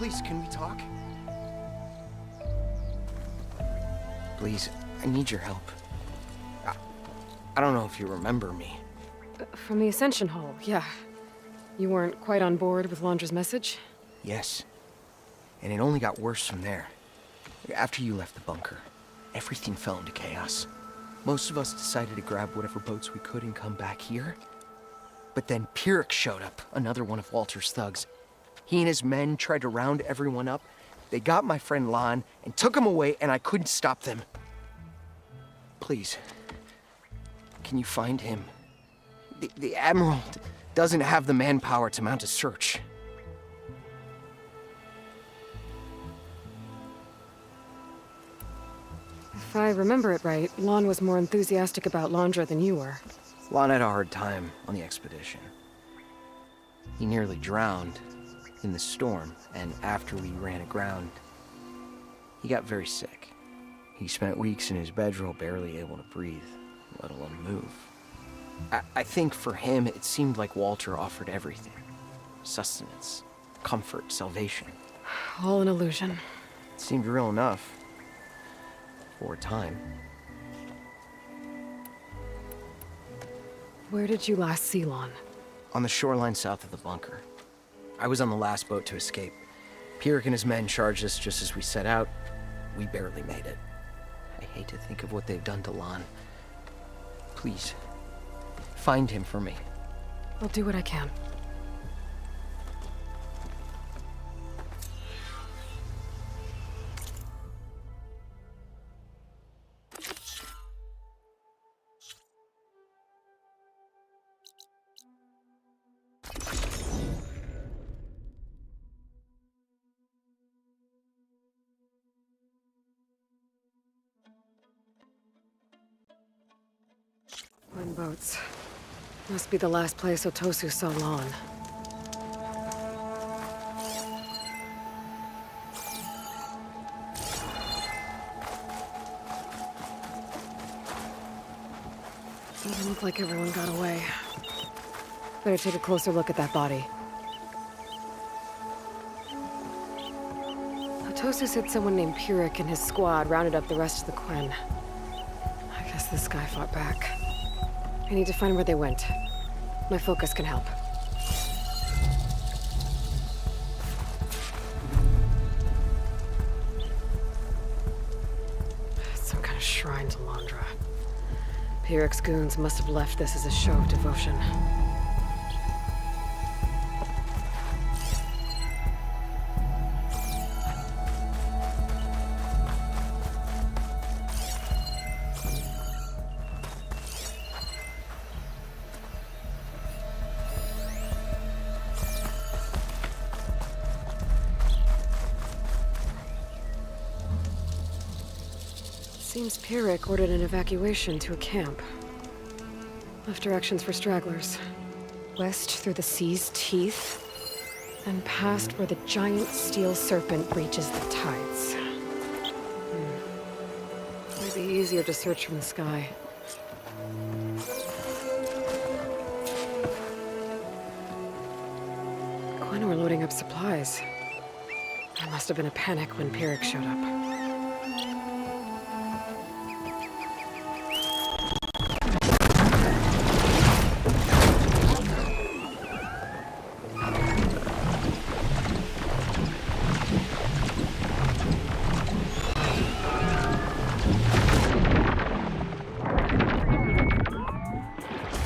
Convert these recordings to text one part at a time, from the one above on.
Please, can we talk? Please, I need your help. I don't know if you remember me. From the Ascension Hall, yeah. You weren't quite on board with Londra's message? Yes. And it only got worse from there. After you left the bunker, everything fell into chaos. Most of us decided to grab whatever boats we could and come back here. But then Pyrrhic showed up, another one of Walter's thugs. He and his men tried to round everyone up. They got my friend Lon and took him away, and I couldn't stop them. Please, can you find him? The Admiral doesn't have the manpower to mount a search. If I remember it right, Lon was more enthusiastic about Londra than you were. Lon had a hard time on the expedition. He nearly drowned in the storm, and after we ran aground, he got very sick. He spent weeks in his bedroll barely able to breathe, let alone move. I think for him, it seemed like Walter offered everything. Sustenance, comfort, salvation. All an illusion. It seemed real enough. For a time. Where did you last see Lon? On the shoreline south of the bunker. I was on the last boat to escape. Pyrrhic and his men charged us just as we set out. We barely made it. I hate to think of what they've done to Lon. Please, find him for me. I'll do what I can. Twin boats. Must be the last place Otosu saw Lon. Doesn't look like everyone got away. Better take a closer look at that body. Otosu said someone named Pyrrhic and his squad rounded up the rest of the Quen. I guess this guy fought back. I need to find where they went. My focus can help. Some kind of shrine to Londra. Pyrrhic's goons must have left this as a show of devotion. Seems Pyrrhic ordered an evacuation to a camp. Left directions for stragglers. West through the sea's teeth, and past where the giant steel serpent reaches the tides. Might be easier to search from the sky. Quen were loading up supplies. There must have been a panic when Pyrrhic showed up.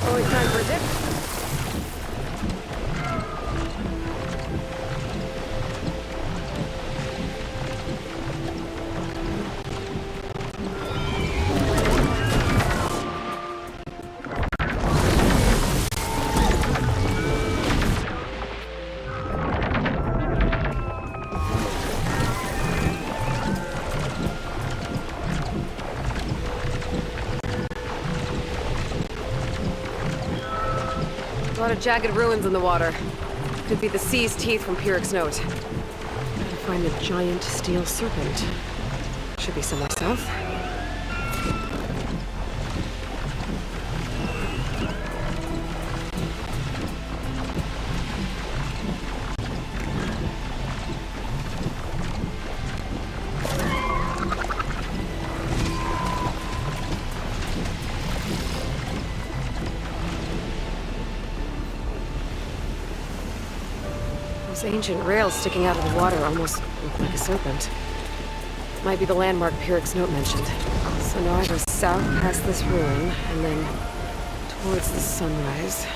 Only time for a dip. A lot of jagged ruins in the water. Could be the sea's teeth from Pyrrhic's note. Gotta find the giant steel serpent. Should be somewhere south. Those ancient rails sticking out of the water almost look like a serpent. Might be the landmark Pyrek's note mentioned. So now I go south past this ruin, and then towards the sunrise.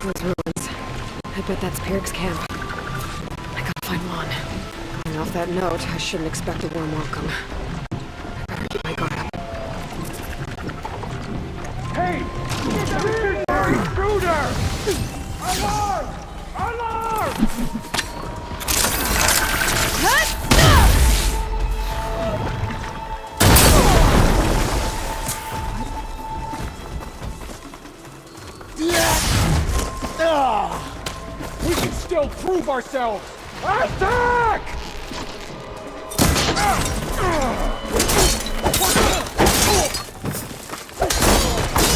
Those ruins. I bet that's Pyrek's camp. I gotta find Lon. Going off that note, I shouldn't expect a warm welcome. I better keep my guard up. Hey! Intruder! Alarm! Alarm! We can still prove ourselves! Attack!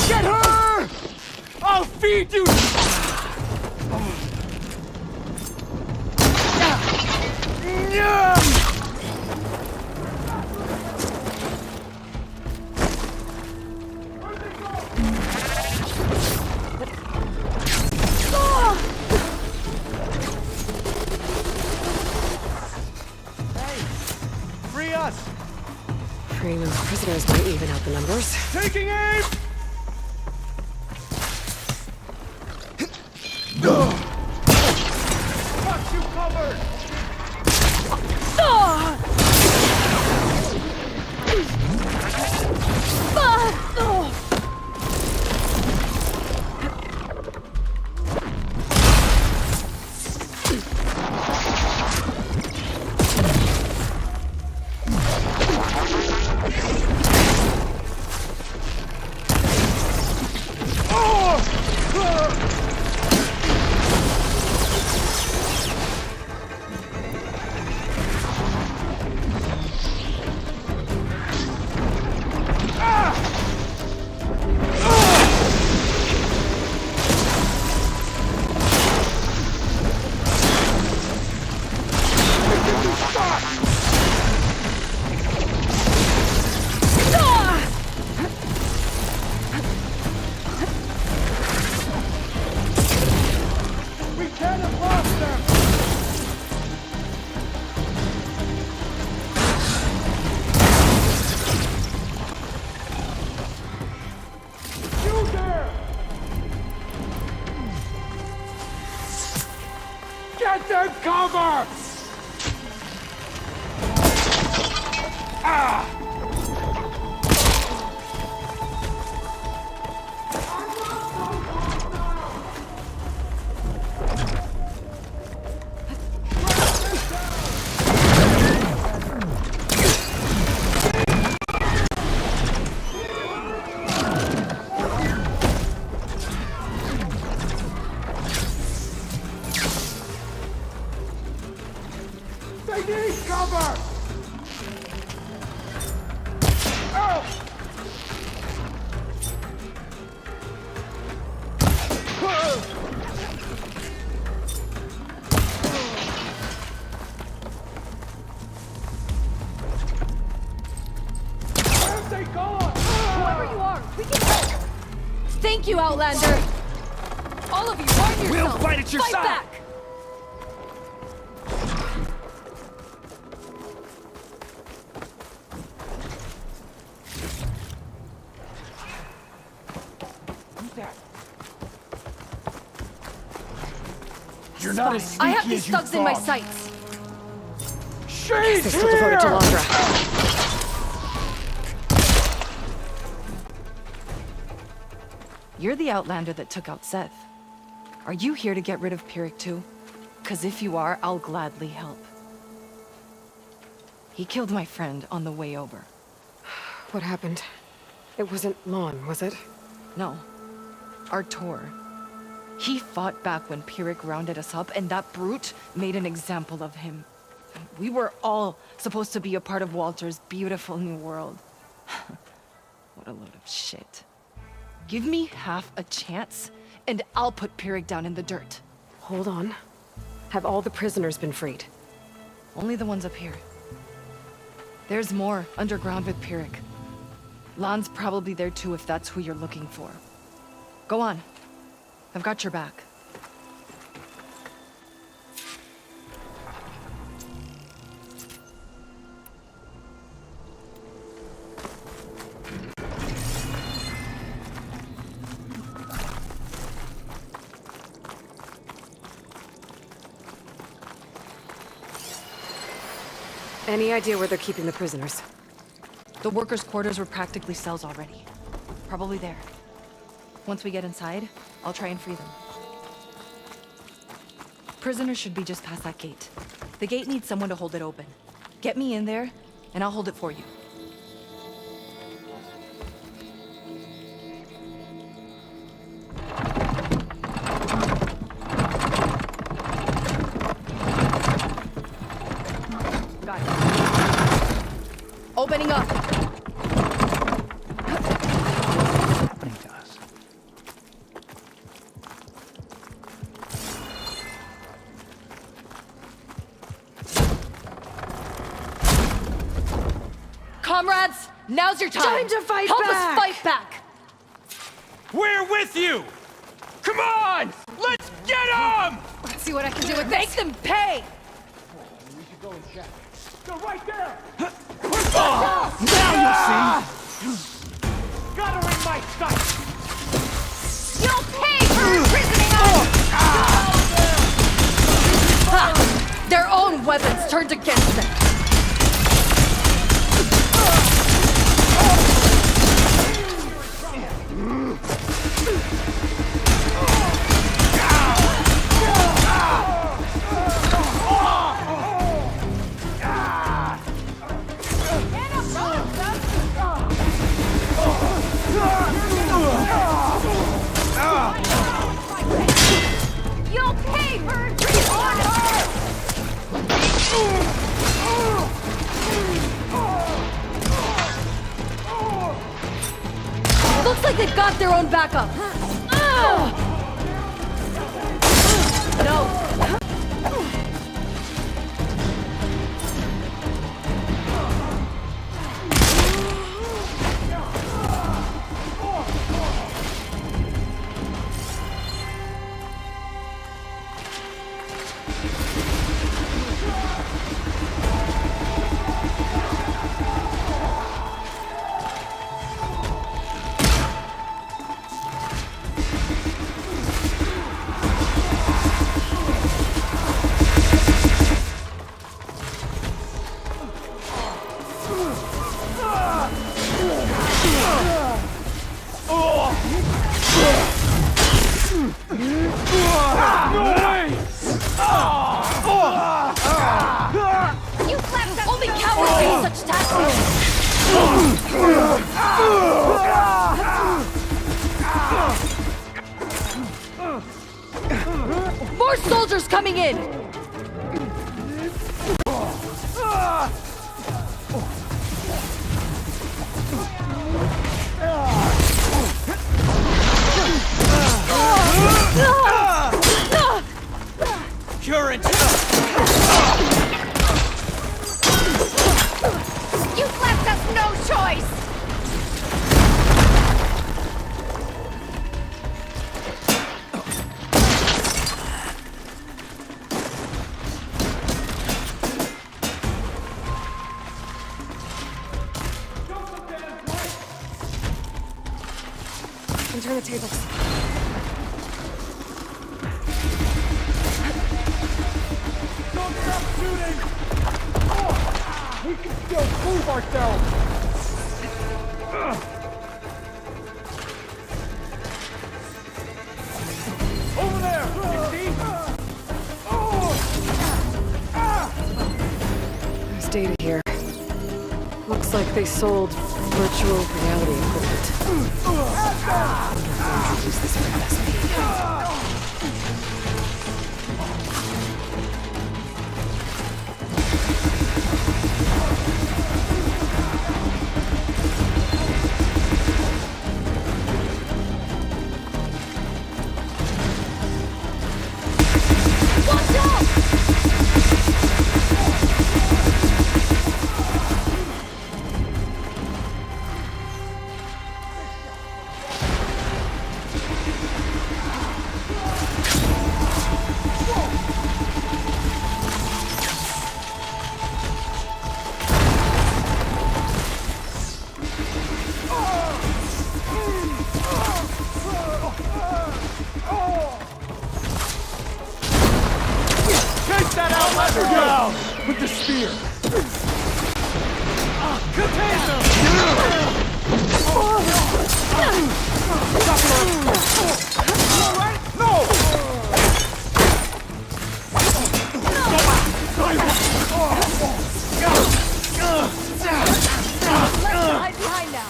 Get her! I'll feed you! Free us! Freeing those prisoners might even out the numbers. Taking aim! Got you covered! Get them cover! Ah! They need cover! Oh! Where've they gone? Whoever you are, we can help! Thank you, Outlander! All of you, arm yourself! We'll fight at your Fight side! back! You're not as I have sneaky these as you thugs in my thought. sights. She's They're still devoted to here! Landra. You're the Outlander that took out Seth. Are you here to get rid of Pyrrhic too? 'Cause if you are, I'll gladly help. He killed my friend on the way over. What happened? It wasn't Lon, was it? No. Artur. He fought back when Pyrrhic rounded us up, and that brute made an example of him. We were all supposed to be a part of Walter's beautiful new world. What a load of shit. Give me half a chance, and I'll put Pyrrhic down in the dirt. Hold on. Have all the prisoners been freed? Only the ones up here. There's more underground with Pyrrhic. Lan's probably there too if that's who you're looking for. Go on. I've got your back. Any idea where they're keeping the prisoners? The workers' quarters were practically cells already. Probably there. Once we get inside, I'll try and free them. Prisoners should be just past that gate. The gate needs someone to hold it open. Get me in there, and I'll hold it for you. Got it. Opening up. Opening to us. Comrades, now's your time. Time to fight Help back. us fight back. We're with you! Come on! Let's get them! Let's see what I can do with this. Make them pay. We should go and check. They're right there! Now you'll Got her in my sight! You'll pay for imprisoning us! Ha! Their own weapons turned against them. You'll pay for imprisoning us! Looks like they've got their own backup. No. You clapped only cowards face such tactics! More soldiers coming in! Current! You left us no choice! And turn the tables. Don't stop shooting! We can still prove ourselves! Over there! You see? There's data here. Looks like they sold virtual reality equipment. Introduce this for MSP. Down with the spear. Hide behind now.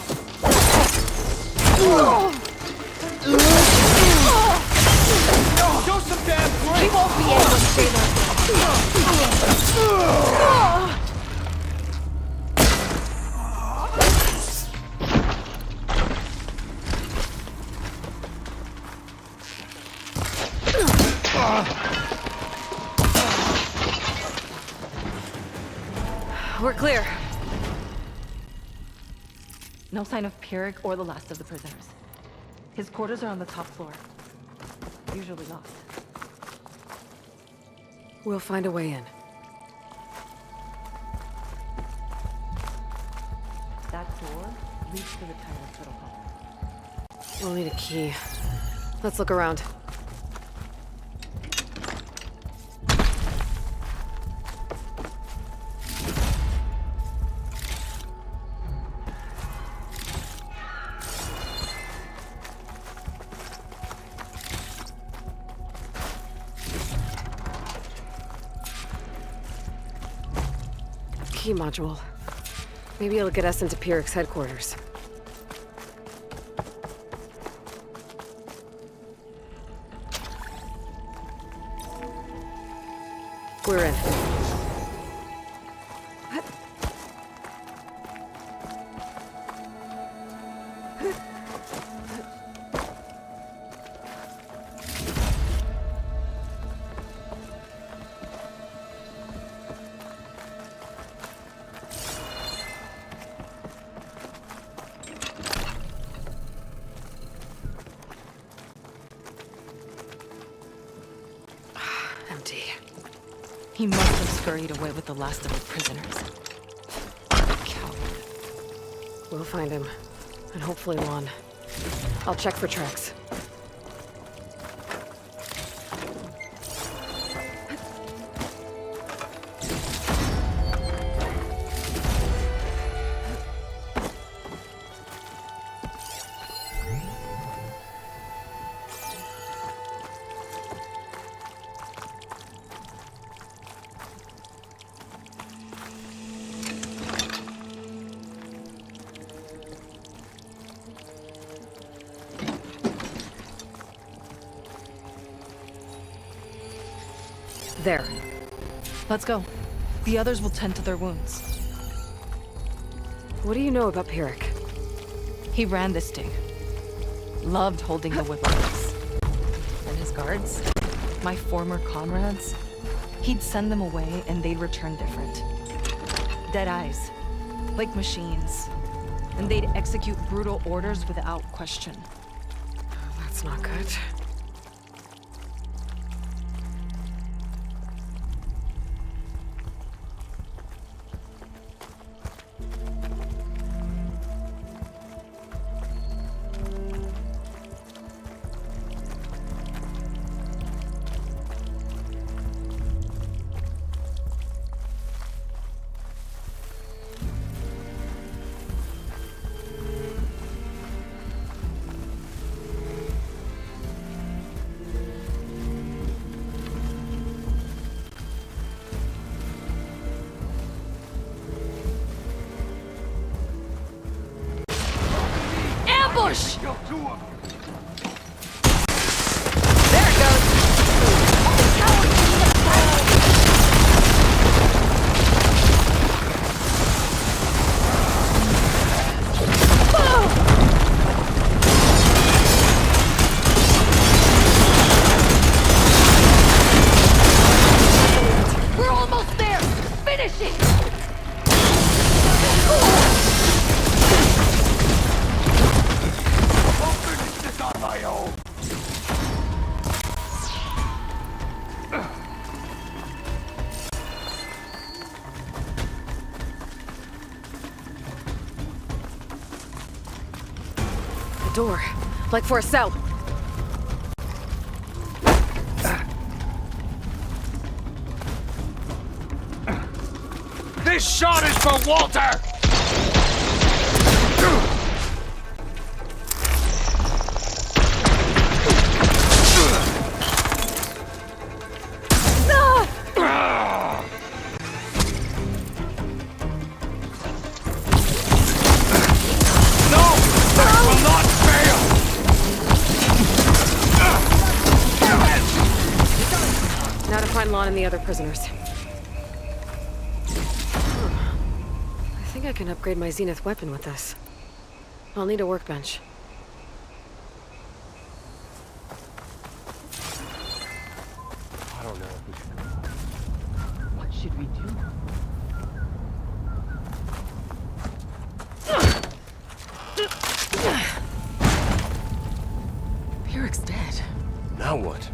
Show some damn We grace. won't be able to stay there. We're clear. No sign of Pyrrhic or the last of the prisoners. His quarters are on the top floor. Usually locked. We'll find a way in. That door leads to the tyrant's little home. We'll need a key. Let's look around. Key module. Maybe it'll get us into Pyrrhic's headquarters. We're in. Empty. He must have scurried away with the last of the prisoners. Coward. We'll find him. And hopefully Lon. I'll check for tracks. There. Let's go. The others will tend to their wounds. What do you know about Pyrrhic? He ran this dig. Loved holding the whip on us. And his guards? My former comrades? He'd send them away and they'd return different. Dead eyes. Like machines. And they'd execute brutal orders without question. That's not good. Ambush! There it goes! We're almost there! Finish it! The door. Like for a cell. This shot is for Walter! Now to find Lon and the other prisoners. I think I can upgrade my Zenith weapon with this. I'll need a workbench. I don't know if we should go. What should we do? Piric's dead. Now what?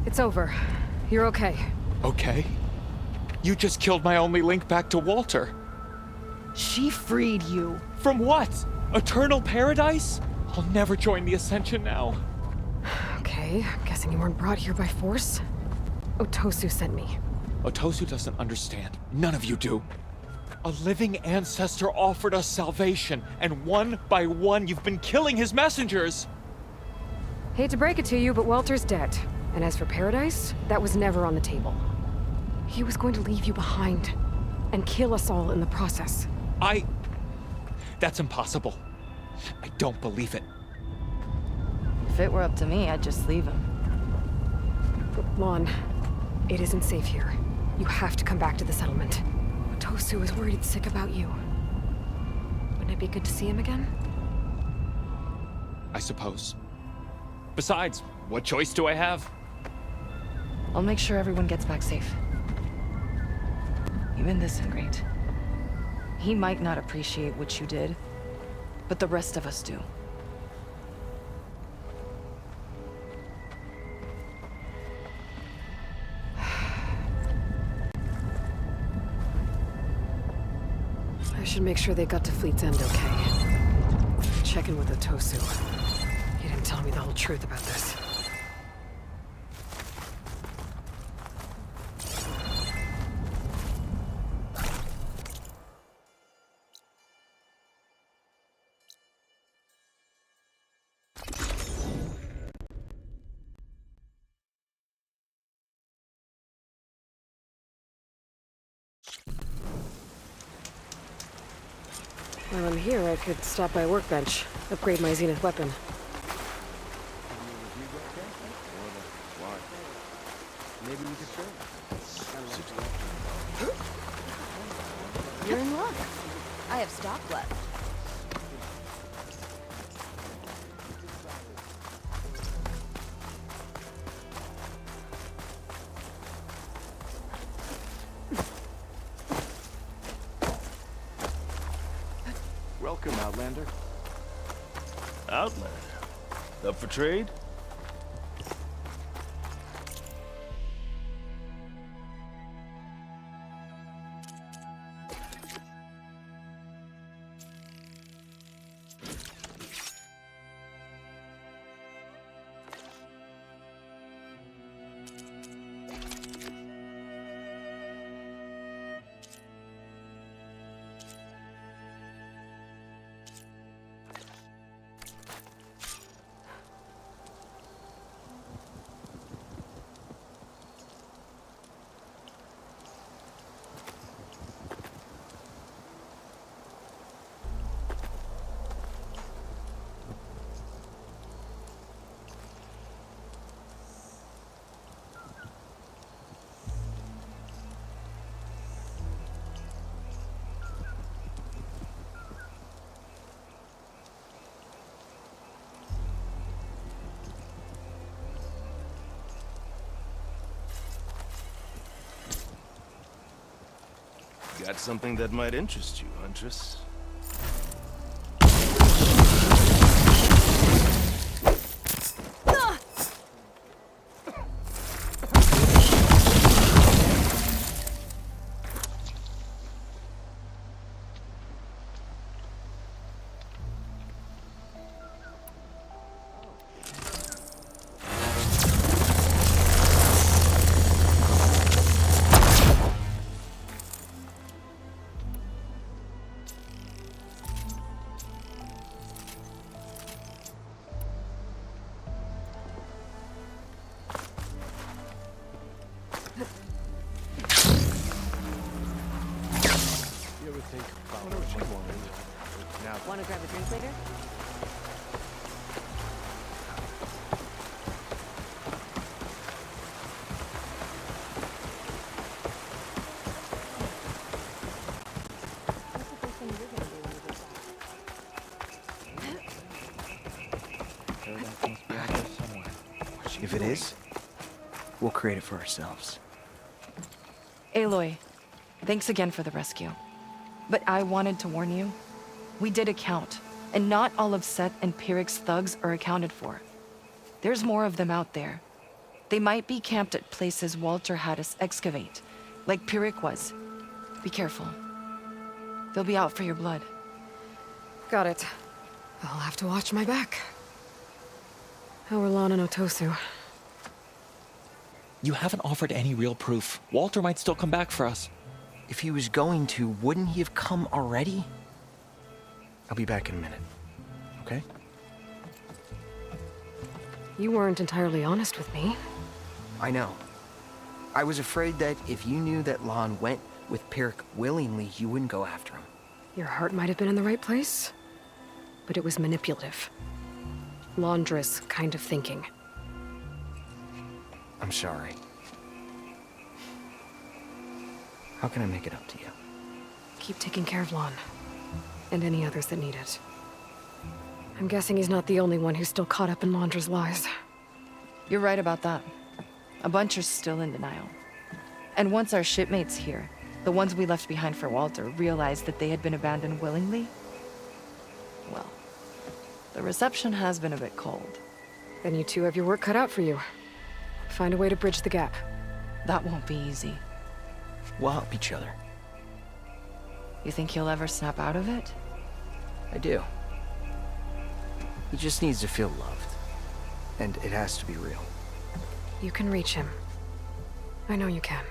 It's over. You're okay. Okay. You just killed my only link back to Walter. She freed you. From what? Eternal paradise? I'll never join the Ascension now. Okay, I'm guessing you weren't brought here by force. Otosu sent me. Otosu doesn't understand. None of you do. A living ancestor offered us salvation, and one by one you've been killing his messengers! Hate to break it to you, but Walter's dead. And as for paradise, that was never on the table. He was going to leave you behind, and kill us all in the process. That's impossible. I don't believe it. If it were up to me, I'd just leave him. Lon, it isn't safe here. You have to come back to the settlement. Otosu is worried sick about you. Wouldn't it be good to see him again? I suppose. Besides, what choice do I have? I'll make sure everyone gets back safe. Even this ingrate. He might not appreciate what you did, but the rest of us do. I should make sure they got to Fleet's End okay. Check in with Otosu. He didn't tell me the whole truth about this. While I'm here, I could stop by a workbench, upgrade my Zenith weapon. You're in luck. I have stock left. Welcome, Outlander. Outlander? Up for trade? Got something that might interest you, Huntress. would think about what she wanted. Now, Want to grab a drink later? What's the first thing you're gonna do when you get back? Paradise must be out there somewhere. If it is, we'll create it for ourselves. Aloy, thanks again for the rescue. But I wanted to warn you. We did a count, and not all of Set and Pyrrhic's thugs are accounted for. There's more of them out there. They might be camped at places Walter had us excavate, like Pyrrhic was. Be careful. They'll be out for your blood. Got it. I'll have to watch my back. How are Lon and Otosu? You haven't offered any real proof. Walter might still come back for us. If he was going to, wouldn't he have come already? I'll be back in a minute, okay? You weren't entirely honest with me. I know. I was afraid that if you knew that Lon went with Pyrrhic willingly, you wouldn't go after him. Your heart might have been in the right place, but it was manipulative. Laundress kind of thinking. I'm sorry. How can I make it up to you? Keep taking care of Lon. And any others that need it. I'm guessing he's not the only one who's still caught up in Laundra's lies. You're right about that. A bunch are still in denial. And once our shipmates here, the ones we left behind for Walter, realized that they had been abandoned willingly, well, the reception has been a bit cold. Then you two have your work cut out for you. Find a way to bridge the gap. That won't be easy. We'll help each other. You think he'll ever snap out of it? I do. He just needs to feel loved. And it has to be real. You can reach him. I know you can.